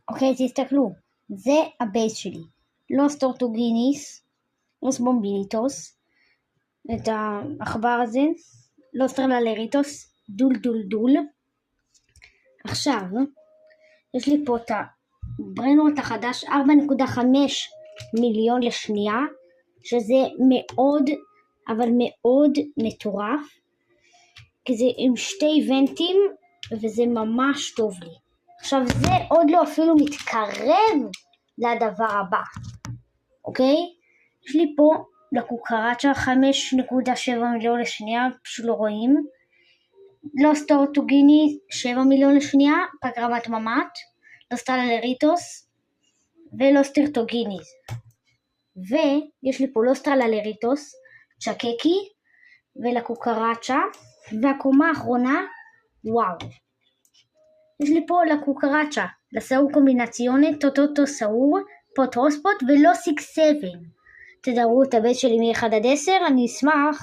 אוקיי, תסתכלו, זה הבייס שלי. לוס טורטוגיניס, לוס בומביליטוס, את העכבר הזה, לוס טרללריטוס, דול דול דול. עכשיו, יש לי פה את הברנרוט החדש, 4.5 מיליון לשנייה, שזה מאוד, אבל מאוד מטורף, כי זה עם 2 איבנטים, וזה ממש טוב לי. עכשיו זה עוד לא אפילו מתקרב לדבר הבא, אוקיי? יש לי פה לקוקרצ'ה 5.7 מיליון לשנייה, פשוט לא רואים. לוס טורטוגיני 7 מיליון לשנייה, פגרמת ממט, לוס טרללריטוס ולוס טורטוגיניס. ויש לי פה לוס טרללריטוס, צ'קקי ולקוקרצ'ה, והקומה האחרונה, וואו. יש לי פה לקוקרצ'ה, לסאור קומבינציוני, טוטוטו סאור, פוטרוספוט ולא 6-7. תדברו את הבייס שלי מ-1 עד 10, אני אשמח.